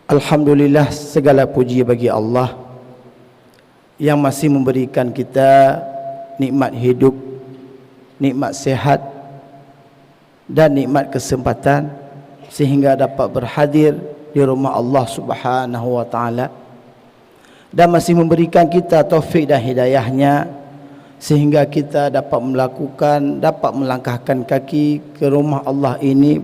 Alhamdulillah, segala puji bagi Allah yang masih memberikan kita nikmat hidup, nikmat sehat dan nikmat kesempatan sehingga dapat berhadir di rumah Allah Subhanahu wa taala, dan masih memberikan kita taufik dan hidayahnya sehingga kita dapat melangkahkan kaki ke rumah Allah ini,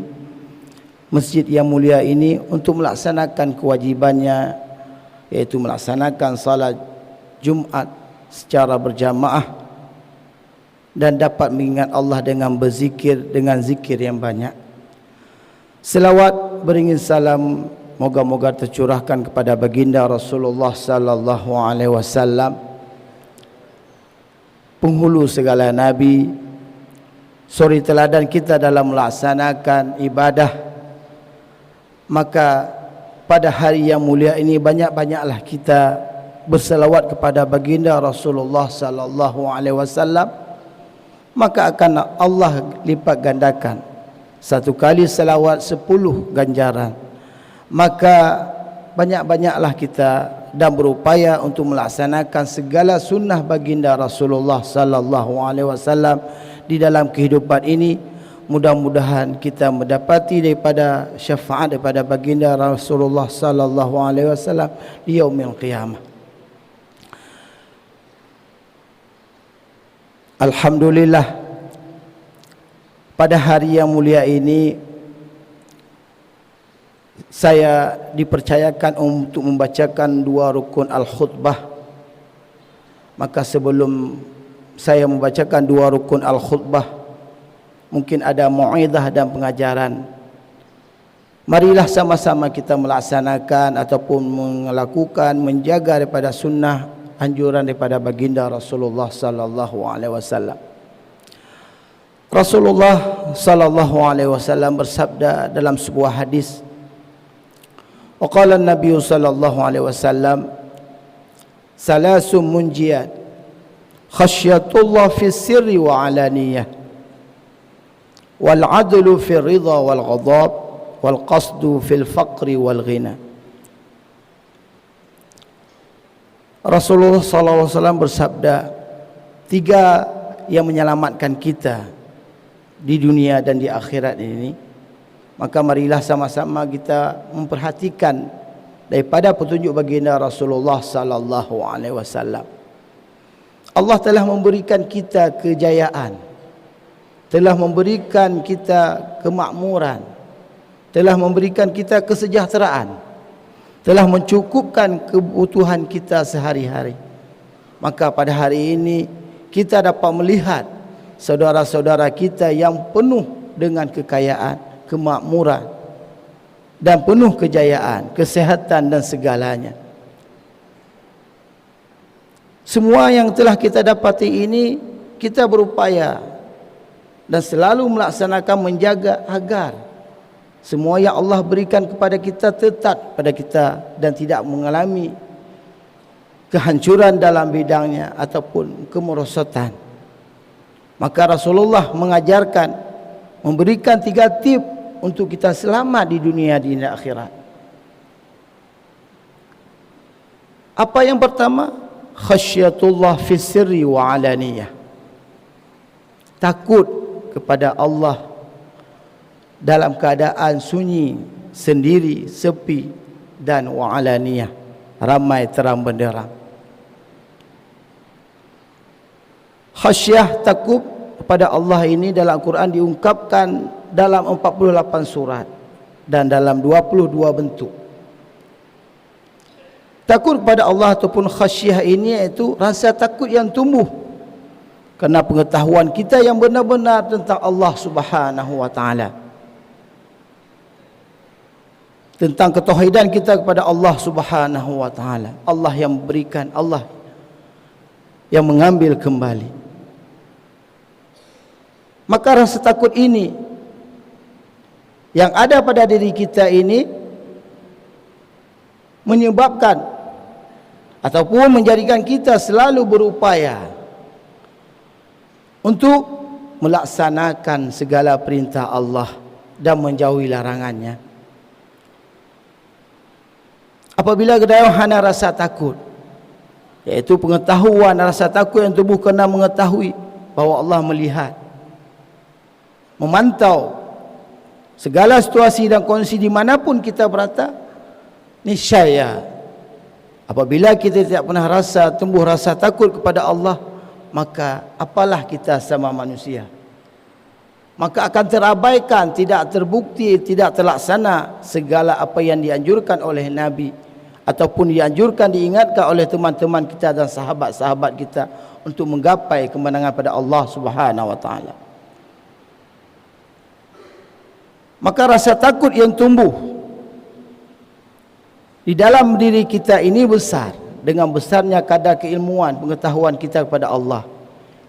masjid yang mulia ini, untuk melaksanakan kewajibannya, yaitu melaksanakan salat Jumat secara berjamaah dan dapat mengingat Allah dengan berzikir, dengan zikir yang banyak. Selawat beringin salam moga-moga tercurahkan kepada baginda Rasulullah sallallahu alaihi wasallam, penghulu segala nabi, suri teladan kita dalam melaksanakan ibadah. Maka pada hari yang mulia ini banyak-banyaklah kita berselawat kepada baginda Rasulullah sallallahu alaihi wasallam, maka akan Allah lipat gandakan. Satu kali selawat 10 ganjaran. Maka banyak-banyaklah kita dan berupaya untuk melaksanakan segala sunnah baginda Rasulullah sallallahu alaihi wasallam di dalam kehidupan ini. Mudah-mudahan kita mendapati daripada syafaat daripada baginda Rasulullah sallallahu alaihi wasallam di yaumil qiyamah. Alhamdulillah, pada hari yang mulia ini saya dipercayakan untuk membacakan 2 rukun al-khutbah. Maka sebelum saya membacakan 2 rukun al-khutbah, mungkin ada mau'izah dan pengajaran. Marilah sama-sama kita melaksanakan ataupun melakukan, menjaga daripada sunnah anjuran daripada baginda Rasulullah sallallahu alaihi wasallam. Rasulullah sallallahu alaihi wasallam bersabda dalam sebuah hadis, waqala an-nabiy sallallahu alaihi wasallam, salasun munjiyat, khasyatullah fi sirri wa alaniyah, wal adlu fi ridha wal ghadab, wal qasdu fil faqri wal ghina. Rasulullah sallallahu alaihi wasallam bersabda, 3 yang menyelamatkan kita di dunia dan di akhirat ini. Maka marilah sama-sama kita memperhatikan daripada petunjuk baginda Rasulullah sallallahu alaihi wasallam. Allah telah memberikan kita kejayaan, telah memberikan kita kemakmuran, telah memberikan kita kesejahteraan, telah mencukupkan kebutuhan kita sehari-hari. Maka pada hari ini kita dapat melihat saudara-saudara kita yang penuh dengan kekayaan, kemakmuran dan penuh kejayaan, kesehatan dan segalanya. Semua yang telah kita dapati ini kita berupaya dan selalu melaksanakan, menjaga agar semua yang Allah berikan kepada kita tetap pada kita dan tidak mengalami kehancuran dalam bidangnya ataupun kemerosotan. Maka Rasulullah mengajarkan, memberikan 3 tip untuk kita selamat di dunia dan di akhirat. Apa yang pertama? Khasyatullah fi sirri wa alaniyah. Takut kepada Allah dalam keadaan sunyi, sendiri, sepi, dan wa alaniyah, ramai terang benderang. Khasyah, takut kepada Allah ini dalam Al-Quran diungkapkan dalam 48 surat dan dalam 22 bentuk. Takut kepada Allah ataupun khasyah ini iaitu rasa takut yang tumbuh kerana pengetahuan kita yang benar-benar tentang Allah Subhanahu wa taala, tentang ketauhidan kita kepada Allah Subhanahu wa taala. Allah yang memberikan, Allah yang mengambil kembali. Maka rasa takut ini yang ada pada diri kita ini menyebabkan ataupun menjadikan kita selalu berupaya untuk melaksanakan segala perintah Allah dan menjauhi larangannya. apabila kedayuh hana rasa takut, iaitu pengetahuan rasa takut yang tubuh kena mengetahui bahawa Allah melihat, memantau segala situasi dan kondisi di manapun kita berada. Niscaya apabila kita tidak pernah tumbuh rasa takut kepada Allah, maka apalah kita sama manusia, maka akan terabaikan, tidak terbukti, tidak terlaksana segala apa yang dianjurkan oleh Nabi ataupun dianjurkan, diingatkan oleh teman-teman kita dan sahabat-sahabat kita untuk menggapai kemenangan pada Allah Subhanahu wa taala. Maka rasa takut yang tumbuh di dalam diri kita ini besar dengan besarnya kadar keilmuan, pengetahuan kita kepada Allah.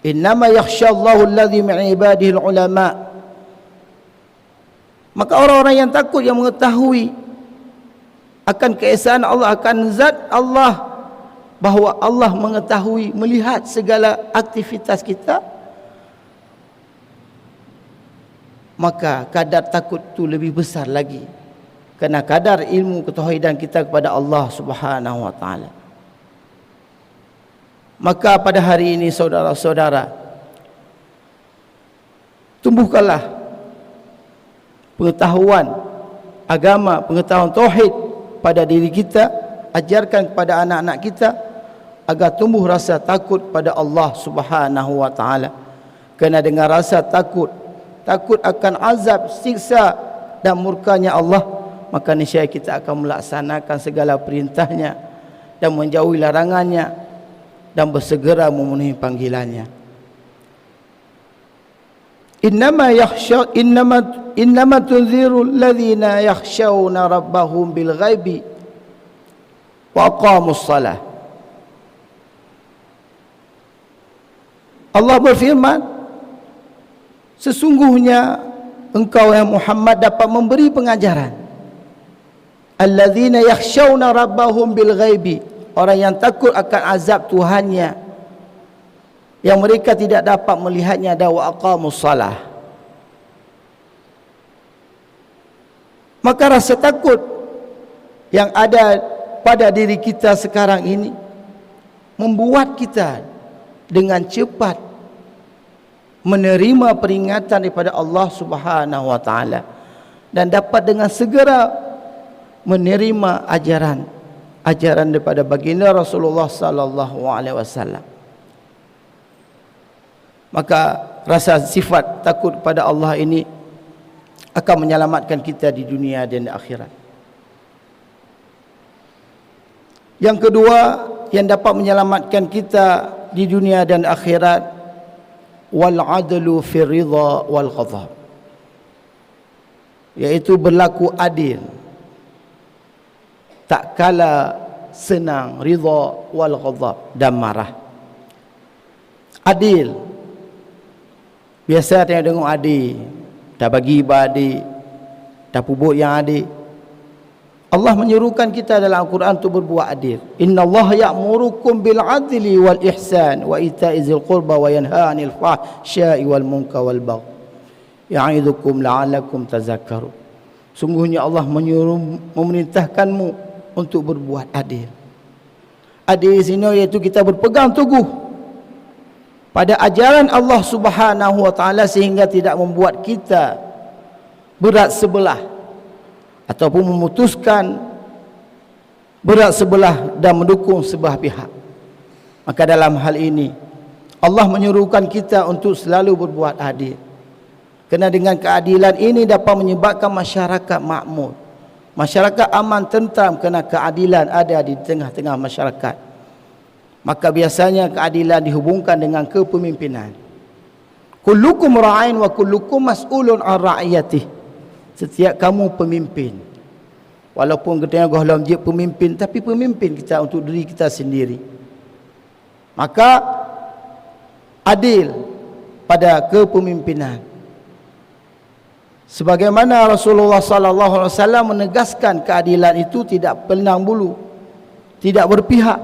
Innama yakhsyallahu alladhi min ibadihi ulama. Maka orang-orang yang takut, yang mengetahui akan keesaan Allah, akan zat Allah, bahawa Allah mengetahui, melihat segala aktivitas kita, maka kadar takut itu lebih besar lagi, kerana kadar ilmu ketauhidan kita kepada Allah Subhanahu wa taala. Maka pada hari ini saudara-saudara, tumbuhkanlah pengetahuan agama, pengetahuan tauhid pada diri kita, ajarkan kepada anak-anak kita agar tumbuh rasa takut pada Allah Subhanahu wa taala. Kerana dengan rasa takut akan azab, siksa dan murkanya Allah, maka niscaya kita akan melaksanakan segala perintahnya dan menjauhi larangannya dan bersegera memenuhi panggilannya. Innama tunziru alladhina yakhshawna rabbahum bil ghaibi wa aqamus salah. Allah berfirman, sesungguhnya engkau ya Muhammad dapat memberi pengajaran. Alladzina yakhshawna rabbahum bil ghaibi, orang yang takut akan azab Tuhannya yang mereka tidak dapat melihatnya, dan wa aqamus salah. Maka rasa takut yang ada pada diri kita sekarang ini membuat kita dengan cepat menerima peringatan daripada Allah Subhanahu wa taala dan dapat dengan segera menerima ajaran daripada baginda Rasulullah sallallahu alaihi wasallam. Maka rasa sifat takut kepada Allah ini akan menyelamatkan kita di dunia dan di akhirat. Yang kedua yang dapat menyelamatkan kita di dunia dan akhirat, wal adlu fi ridha wal ghadab, yaitu berlaku adil tak kala senang, ridha wal ghadab, dan marah. Adil, biasa tengok adil, dah bagi adik, dah pubuk yang adik. Allah menyuruhkan kita dalam Al-Quran untuk berbuat adil. Innallaha ya'murukum bil adli wal ihsan wa ita'i dzil qurba wa yanha 'anil fahsya'i wal munkar wal baghi ya'idzukum la'allakum tadhakkarun. Sungguhnya Allah memerintahkanmu untuk berbuat adil. Adil di sini iaitu kita berpegang teguh pada ajaran Allah Subhanahu wa taala sehingga tidak membuat kita berat sebelah ataupun memutuskan berat sebelah dan mendukung sebelah pihak. Maka dalam hal ini Allah menyuruhkan kita untuk selalu berbuat adil, kerana dengan keadilan ini dapat menyebabkan masyarakat makmur, masyarakat aman tentram, kerana keadilan ada di tengah-tengah masyarakat. Maka biasanya keadilan dihubungkan dengan kepemimpinan. Kullukum ra'ain wa kullukum mas'ulun 'an ra'iyatihi. Setiap kamu pemimpin, walaupun kita dalam dia pemimpin, tapi pemimpin kita untuk diri kita sendiri. Maka adil pada kepemimpinan, sebagaimana Rasulullah sallallahu alaihi wasallam menegaskan keadilan itu tidak pandang bulu, tidak berpihak,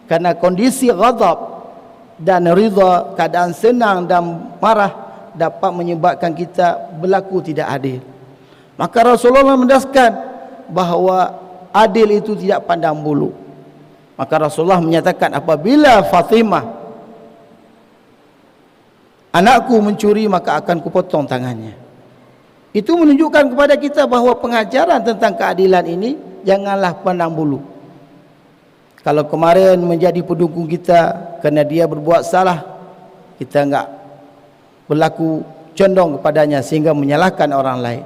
karena kondisi ghadab dan ridha, keadaan senang dan marah dapat menyebabkan kita berlaku tidak adil. Maka Rasulullah mendaskan bahawa adil itu tidak pandang bulu. Maka Rasulullah menyatakan, apabila Fatimah anakku mencuri, maka akan kupotong tangannya. Itu menunjukkan kepada kita bahawa pengajaran tentang keadilan ini janganlah pandang bulu. Kalau kemarin menjadi pendukung kita kerana dia berbuat salah, kita enggak berlaku condong kepadanya sehingga menyalahkan orang lain.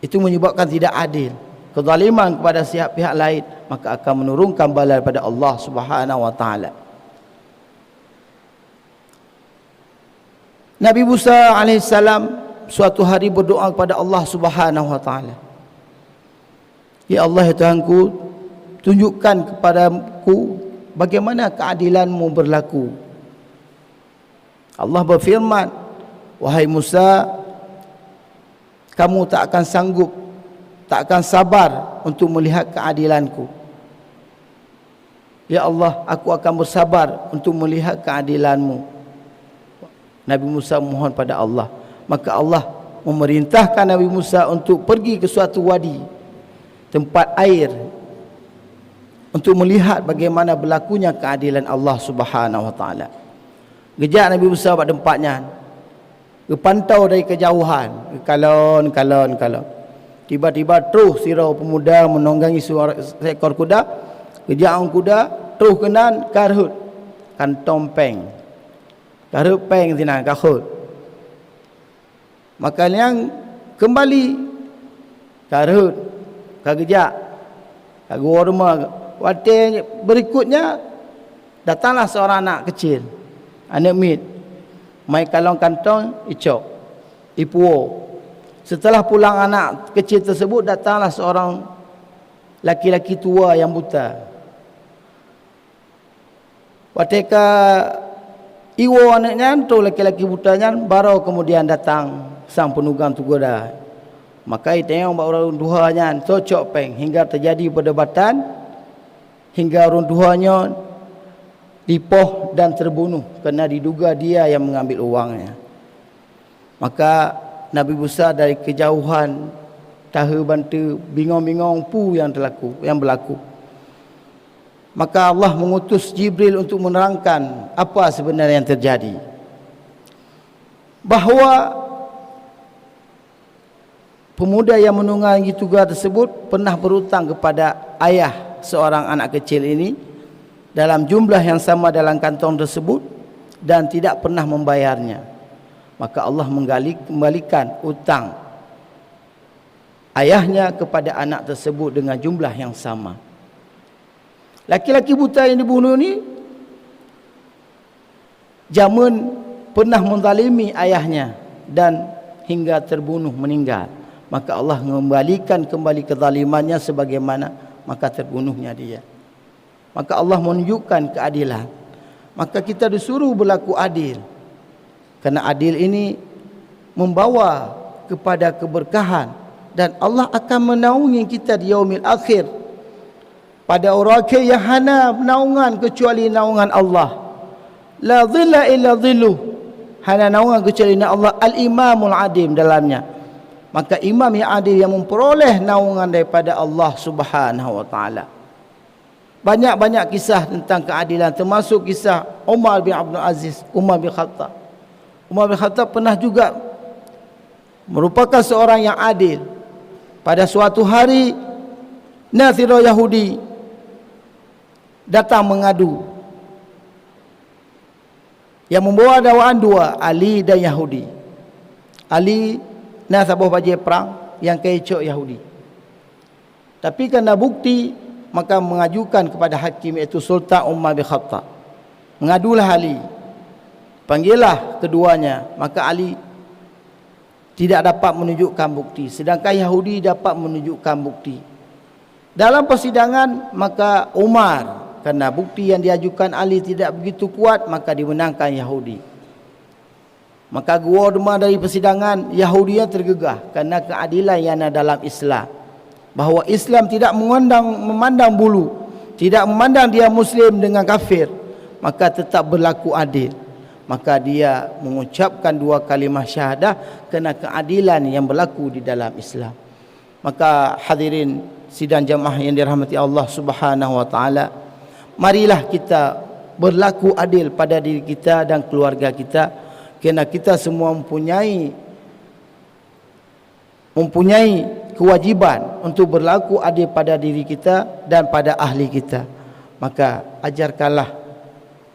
Itu menyebabkan tidak adil, kezaliman kepada pihak lain, maka akan menurunkan bala daripada Allah Subhanahu wa taala. Nabi Musa alaihissalam suatu hari berdoa kepada Allah Subhanahu wa taala, ya Allah, ya Tuhanku, tunjukkan kepadaku bagaimana keadilanmu berlaku. Allah berfirman, wahai Musa, kamu tak akan sanggup, tak akan sabar untuk melihat keadilanku. Ya Allah, aku akan bersabar untuk melihat keadilanmu. Nabi Musa mohon pada Allah. Maka Allah memerintahkan Nabi Musa untuk pergi ke suatu wadi, tempat air, untuk melihat bagaimana berlakunya keadilan Allah Subhanahu wa taala. Kejap Nabi Musa pada tempatnya, pantau dari kejauhan, kalon. Tiba-tiba terus sirau pemuda menunggangi seekor kuda. Kejap kuda terus kenan karhut kantong peng. Karhut peng sina karhut. Maka yang kembali karhut kagejak kagua rumah. Waktu berikutnya datanglah seorang anak kecil, anak mit, mai kalong kantong icok ipuo. Setelah pulang anak kecil tersebut, datanglah seorang laki-laki tua yang buta. Ketika iwo anaknya tu laki-laki butanya, baru kemudian datang sang penunggang tu kuda. Maka ia tengok orang duanya cocok peng hingga terjadi perdebatan, hingga orang duanya dipoh dan terbunuh kerana diduga dia yang mengambil uangnya. Maka Nabi Musa dari kejauhan tahu bantu bingung-bingung pu yang berlaku. Maka Allah mengutus Jibril untuk menerangkan apa sebenarnya yang terjadi. Bahawa pemuda yang menunggangi tugas tersebut pernah berhutang kepada ayah seorang anak kecil ini dalam jumlah yang sama dalam kantong tersebut dan tidak pernah membayarnya. Maka Allah kembalikan utang ayahnya kepada anak tersebut dengan jumlah yang sama. Laki-laki buta yang dibunuh ni jamun pernah menzalimi ayahnya dan hingga terbunuh meninggal. Maka Allah mengembalikan kembali kezalimannya sebagaimana maka terbunuhnya dia. Maka Allah menunjukkan keadilan. Maka kita disuruh berlaku adil. Kerana adil ini membawa kepada keberkahan dan Allah akan menaungi kita di yaumil akhir. Pada orang yang hana naungan kecuali naungan Allah. La dhilla illa dhilluh. Hana naungan kecuali naungan Allah. Al-imamul adim dalamnya. Maka imam yang adil yang memperoleh naungan daripada Allah Subhanahu wa taala. Banyak-banyak kisah tentang keadilan, termasuk kisah Umar bin Abdul Aziz, Umar bin Khattab. Umar bin Khattab pernah juga merupakan seorang yang adil. Pada suatu hari Nasiro Yahudi datang mengadu. Yang membawa dakwaan dua, Ali dan Yahudi. Ali nasabah bajai perang, yang kecoh Yahudi. Tapi kerana bukti, maka mengajukan kepada hakim iaitu Sultan Umar bin Khattab. Mengadulah Ali. Panggillah keduanya. Maka Ali tidak dapat menunjukkan bukti, sedangkan Yahudi dapat menunjukkan bukti. Dalam persidangan, maka Umar, kerana bukti yang diajukan Ali tidak begitu kuat, maka dimenangkan Yahudi. Maka gua demam dari persidangan, Yahudi yang tergegah kerana keadilan yang ada dalam Islam. Bahawa Islam tidak memandang bulu, tidak memandang dia Muslim dengan kafir, maka tetap berlaku adil. Maka dia mengucapkan dua kalimah syahadah kerana keadilan yang berlaku di dalam Islam. Maka hadirin sidang jamaah yang dirahmati Allah Subhanahu wa taala, marilah kita berlaku adil pada diri kita dan keluarga kita, kerana kita semua mempunyai kewajiban untuk berlaku adil pada diri kita dan pada ahli kita. Maka ajarkanlah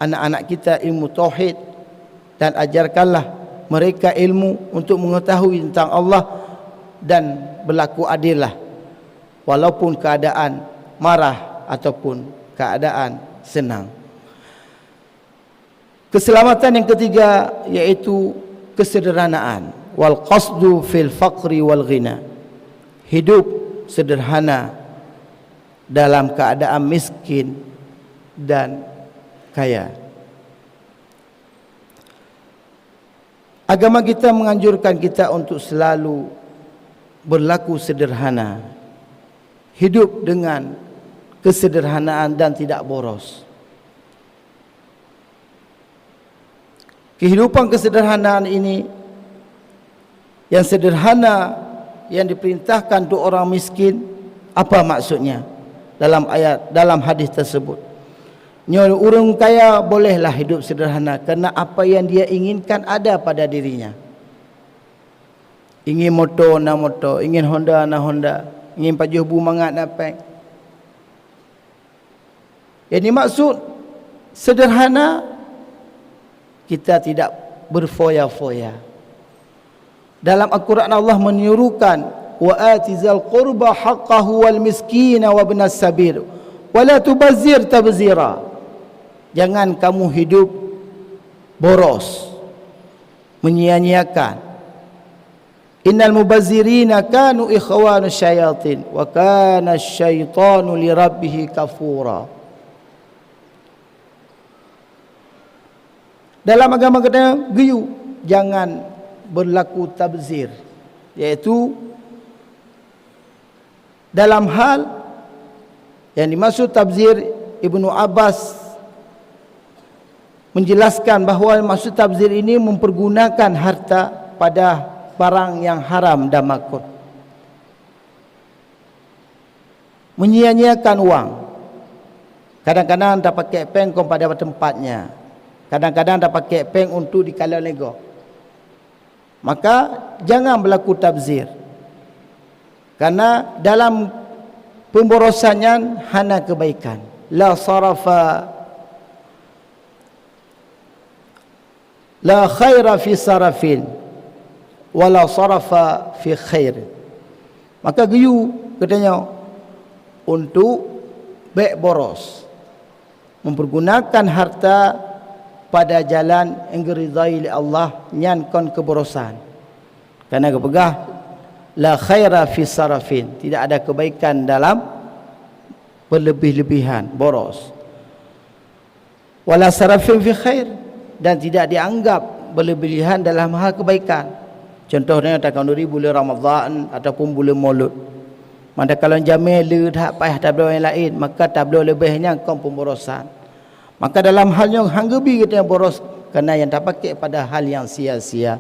anak-anak kita ilmu tauhid dan ajarkanlah mereka ilmu untuk mengetahui tentang Allah, dan berlaku adillah walaupun keadaan marah ataupun keadaan senang. Keselamatan yang ketiga yaitu kesederhanaan, wal qasdu fil faqri wal ghina. Hidup sederhana dalam keadaan miskin dan kaya. Agama kita menganjurkan kita untuk selalu berlaku sederhana, hidup dengan kesederhanaan dan tidak boros. Kehidupan kesederhanaan ini, yang sederhana yang diperintahkan untuk orang miskin, apa maksudnya dalam ayat, dalam hadis tersebut? Orang kaya bolehlah hidup sederhana kerana apa yang dia inginkan ada pada dirinya. Ingin motor nak motor, ingin Honda nak Honda, ingin pajuh bumangat nak peng. Yang dimaksud sederhana, kita tidak berfoya-foya. Dalam Al-Quran Allah menyuruhkan, wa atizal qurba haqqahu wal miskina wa ibnas sabil wa la tubazzir tabzira. Jangan kamu hidup boros, menyia-nyiakan. Innal mubazzirina kanu ikhwanu syayatin wa kana syaitanu li rabbih kafura. Dalam agama kita geyu, jangan berlaku tabzir, yaitu dalam hal yang dimaksud tabzir, Ibnu Abbas menjelaskan bahawa maksud tabzir ini mempergunakan harta pada barang yang haram dan makruh, menyia-nyiakan wang. Kadang-kadang tak pakai peng pada tempatnya, kadang-kadang tak pakai peng untuk dikala nego. Maka jangan berlaku tabzir, karena dalam pemborosannya hana kebaikan. La sarafa, la khaira fi sarafin wala sarafa fi khair. Maka geyu katanya untuk baik boros, mempergunakan harta pada jalan yang diridai oleh Allah, nyankon keborosan. Karena kepegah la khaira fi sarafin, tidak ada kebaikan dalam berlebih-lebihan boros. Wala sarafin fi khair, dan tidak dianggap berlebihan dalam hal kebaikan. Contohnya takkan duri bulan Ramadan ataupun bulan Maulud. Manakala jamil le tak payah tablo yang lain, maka tablo lebihnya kau pemborosan. Maka dalam hal yang hanggebi kita boros, kerana yang tak pakai pada hal yang sia-sia.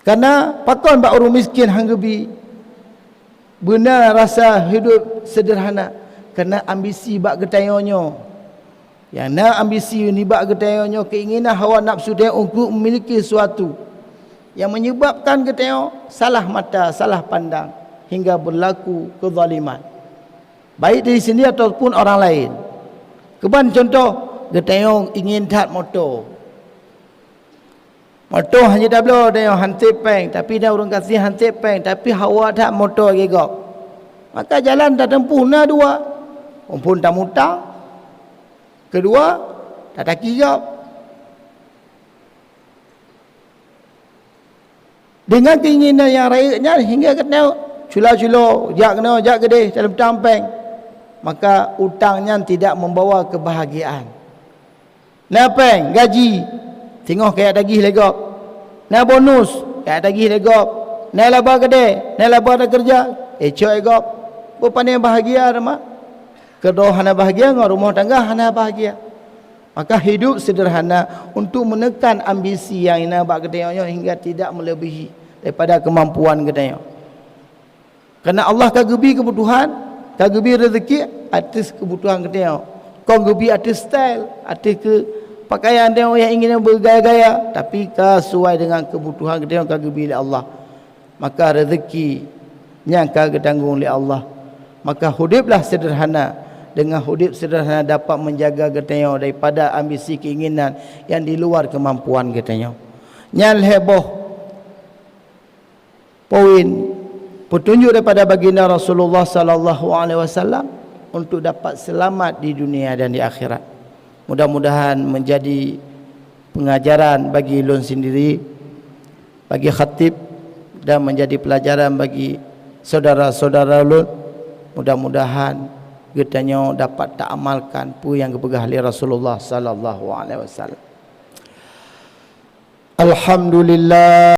Karena pakon bak orang miskin hanggebi benar rasa hidup sederhana, kerana ambisi bak getayonyo. Yang nak ambisi ni bak getayonyo, keinginan hawa nafsu dia untuk memiliki sesuatu yang menyebabkan getayo salah mata, salah pandang, hingga berlaku kezaliman, baik dari sendiri ataupun orang lain. Keban contoh, getayo ingin tak motor hanya dah belum dia hantik peng, tapi dah orang kasih hantik peng, tapi hawa tak motor gegok. Maka jalan tak tempuh na dua, pun tak mutang, kedua tak taki gap. Dengan keinginan yang rakyatnya hingga kena cula-cula, jak gede dalam tampeng, maka utangnya tidak membawa kebahagiaan. Napeng gaji, tengok kayak dagih legok. Na bonus kayak dagih legok. Na laba gede, na laba ada kerja, ecok egok. Berpandai bahagia mak. Kedua hana bahagia, ngau rumah tangga hana bahagia. Maka hidup sederhana untuk menekan ambisi yang ina bak gedenya hingga tidak melebihi daripada kemampuan gedenya. Kerana Allah kagebi kebutuhan, kagebi rezeki atas kebutuhan kita. Kau gebi atas style, atas ke pakaian dia yang ingin bergaya-gaya, tapi sesuai dengan kebutuhan kita yang kagebi oleh Allah. Maka rezeki yang kagak tanggung oleh Allah. Maka hiduplah sederhana. Dengan hidup sederhana dapat menjaga kita daripada ambisi keinginan yang di luar kemampuan kita. Yang heboh poin petunjuk daripada baginda Rasulullah sallallahu alaihi wasallam untuk dapat selamat di dunia dan di akhirat. Mudah-mudahan menjadi pengajaran bagi ulun sendiri, bagi khatib, dan menjadi pelajaran bagi saudara-saudara ulun. Mudah-mudahan getanya dapat tak amalkan pu yang kepegah oleh Rasulullah sallallahu alaihi wasallam. Alhamdulillah.